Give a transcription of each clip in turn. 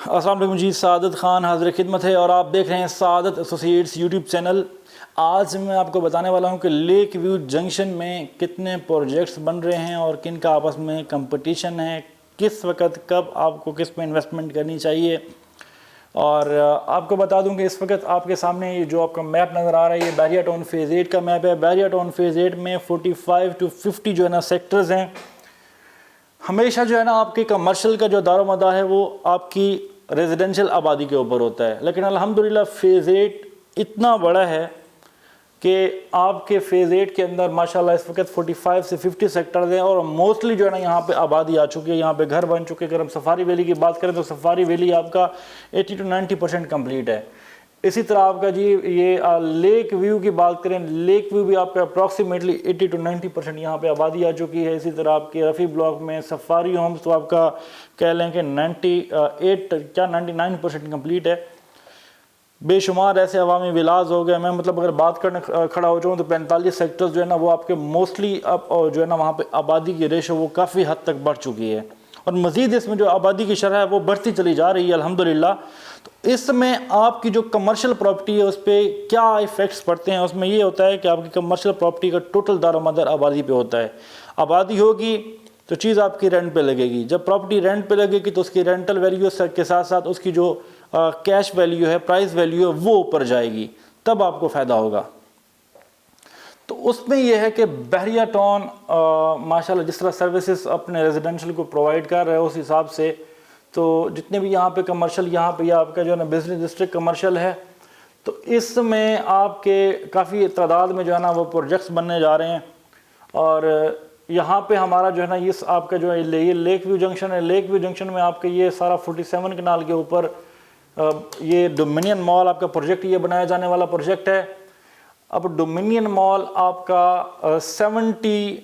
अस्सलाम वालेकुम जी, सादत ख़ान हाज़िर खिदमत है और आप देख रहे हैं सादत एसोसिएट्स यूट्यूब चैनल। आज मैं आपको बताने वाला हूं कि लेक व्यू जंक्शन में कितने प्रोजेक्ट्स बन रहे हैं और किन का आपस में कंपटीशन है, किस वक्त कब आपको किस में इन्वेस्टमेंट करनी चाहिए। और आपको बता दूं कि इस वक्त आपके सामने ये जो आपका मैप नज़र आ रहा है, ये बैरिया टाउन फेज़ 8 का मैप है। बैरिया टाउन फेज़ 8 में 45 to 50 जो है ना सेक्टर्स हैं। हमेशा जो है ना आपके कमर्शियल का जो दारोमदार है वो आपकी रेजिडेंशियल आबादी के ऊपर होता है, लेकिन अल्हम्दुलिल्लाह फ़ेज़ 8 इतना बड़ा है कि आपके फ़ेज़ 8 के अंदर माशाल्लाह इस वक्त 45 से 50 सेक्टर्स हैं और मोस्टली जो है ना यहाँ पे आबादी आ चुकी है, यहाँ पे घर बन चुके हैं। अगर हम सफारी वैली की बात करें तो सफारी वैली आपका 80 to 90% कम्प्लीट है। इसी तरह आपका जी ये लेक व्यू की बात करें, लेक व्यू भी आपका अप्रॉक्सीमेटली 80 to 90% यहाँ पे आबादी आ चुकी है। इसी तरह आपके रफ़ी ब्लॉक में सफारी होम्स तो आपका कह लें कि 99% कम्प्लीट है। बेशुमार ऐसे अवामी विलाज हो गए। मैं मतलब अगर बात करने खड़ा हो जाऊँ तो 45 सेक्टर्स जो है ना वो आपके मोस्टली अब जो है ना वहाँ पे आबादी की रेशो वो काफ़ी हद तक बढ़ चुकी है और मज़ीद इसमें जो आबादी की शरह है वो बढ़ती चली जा रही है अल्हम्दुलिल्लाह। तो इसमें आपकी जो कमर्शियल प्रॉपर्टी है उस पर क्या इफ़ेक्ट्स पड़ते हैं, उसमें ये होता है कि आपकी कमर्शियल प्रॉपर्टी का टोटल दारोमदार आबादी पे होता है। आबादी होगी तो चीज़ आपकी रेंट पे लगेगी। जब प्रॉपर्टी रेंट पे लगेगी तो उसकी रेंटल वैल्यू के साथ साथ उसकी जो कैश वैल्यू है, प्राइस वैल्यू है, वो ऊपर जाएगी, तब आपको फ़ायदा होगा। तो उसमें यह है कि बहरिया टाउन माशाल्लाह जिस तरह सर्विसेज अपने रेजिडेंशियल को प्रोवाइड कर रहे हैं उस हिसाब से तो जितने भी यहाँ पे कमर्शियल यहाँ पे आपका जो है ना बिजनेस डिस्ट्रिक्ट कमर्शियल है तो इसमें आपके काफ़ी तादाद में जो है ना वो प्रोजेक्ट्स बनने जा रहे हैं। और यहाँ पे हमारा जो है ना ये आपका जो है ये लेक व्यू जंक्शन है। लेक व्यू जंक्शन में आपके ये सारा 47 कनाल के ऊपर ये डोमिनियन मॉल आपका प्रोजेक्ट ये बनाया जाने वाला प्रोजेक्ट है। अब डोमिनियन मॉल आपका 70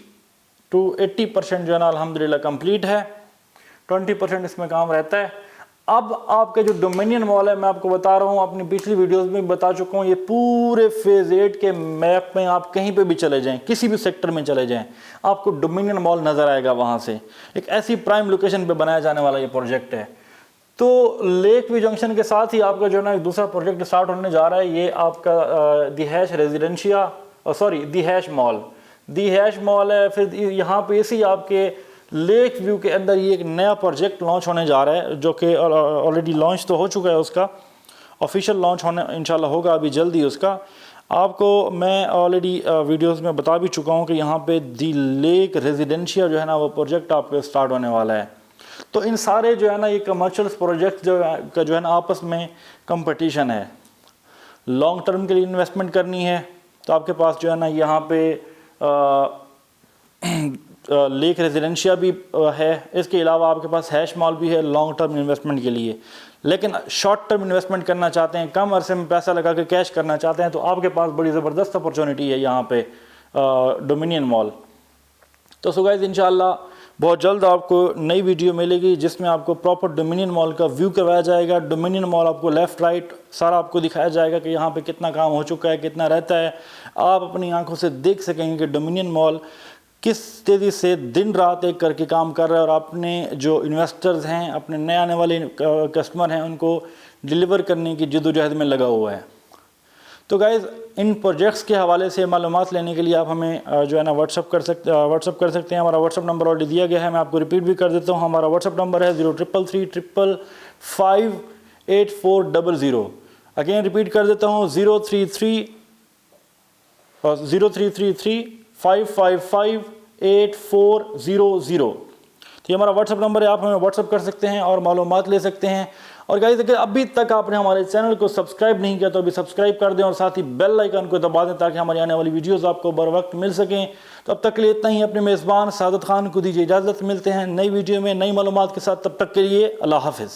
to 80% जो है ना अल्हम्दुलिल्लाह कंप्लीट है, 20% इसमें काम रहता है। अब आपके जो डोमिनियन मॉल है, मैं आपको बता रहा हूँ, अपनी पिछली वीडियोस में बता चुका हूँ, ये पूरे फ़ेज़ 8 के मैप में आप कहीं पे भी चले जाएं, किसी भी सेक्टर में चले जाएं, आपको डोमिनियन मॉल नज़र आएगा। वहाँ से एक ऐसी प्राइम लोकेशन पे बनाया जाने वाला ये प्रोजेक्ट है। तो लेक व्यू जंक्शन के साथ ही आपका जो है ना एक दूसरा प्रोजेक्ट स्टार्ट होने जा रहा है। ये आपका दिहैश रेजिडेंशिया दिहैश मॉल है। फिर यहाँ पे इसी आपके लेक व्यू के अंदर ये एक नया प्रोजेक्ट लॉन्च होने जा रहा है, जो कि ऑलरेडी लॉन्च तो हो चुका है, उसका ऑफिशियल लॉन्च होने इंशाल्लाह होगा अभी जल्दी उसका। आपको मैं ऑलरेडी वीडियोस में बता भी चुका हूँ कि यहाँ पे दी लेक रेजिडेंशिया जो है ना वो प्रोजेक्ट आपका स्टार्ट होने वाला है। तो इन सारे जो है ना ये कमर्शियल प्रोजेक्ट जो है ना आपस में कंपटीशन है। लॉन्ग टर्म के लिए इन्वेस्टमेंट करनी है तो आपके पास जो है ना यहाँ पे लेक रेजिडेंशिया भी है। इसके अलावा आपके पास हैश मॉल भी है लॉन्ग टर्म इन्वेस्टमेंट के लिए। लेकिन शॉर्ट टर्म इन्वेस्टमेंट करना चाहते हैं, कम अरसे में पैसा लगा के कैश करना चाहते हैं, तो आपके पास बड़ी ज़बरदस्त अपॉर्चुनिटी है यहाँ पे डोमिनियन मॉल। तो सो गाइस इंशाल्लाह बहुत जल्द आपको नई वीडियो मिलेगी जिसमें आपको प्रॉपर डोमिनियन मॉल का व्यू करवाया जाएगा। डोमिनियन मॉल आपको लेफ़्ट राइट सारा आपको दिखाया जाएगा कि यहाँ पे कितना काम हो चुका है, कितना रहता है। आप अपनी आंखों से देख सकेंगे कि डोमिनियन मॉल किस तेज़ी से दिन रात एक करके काम कर रहा है और अपने जो इन्वेस्टर्स हैं, अपने नए आने वाले कस्टमर हैं, उनको डिलीवर करने की जद्दोजहद में लगा हुआ है। तो गाइज़ इन प्रोजेक्ट्स के हवाले से मालूमात लेने के लिए आप हमें जो है ना व्हाट्सअप कर सकते हैं। हमारा व्हाट्सअप नंबर ऑलरेडी दिया गया है, मैं आपको रिपीट भी कर देता हूँ। हमारा व्हाट्सअप नंबर है 0333558400। अगेन रिपीट कर देता हूँ 0333555840। तो ये हमारा व्हाट्सअप नंबर है, आप हमें व्हाट्सअप कर सकते हैं और मालूमात ले सकते हैं। और गाइस अगर अभी तक आपने हमारे चैनल को सब्सक्राइब नहीं किया तो अभी सब्सक्राइब कर दें और साथ ही बेल आइकन को दबा दें ताकि हमारी आने वाली वीडियोस आपको बर वक्त मिल सकें। तो अब तक के लिए इतना ही। अपने मेज़बान सादत खान को दीजिए इजाज़त। मिलते हैं नई वीडियो में नई मालूमात के साथ। तब तक के लिए अल्लाह हाफ़िज़।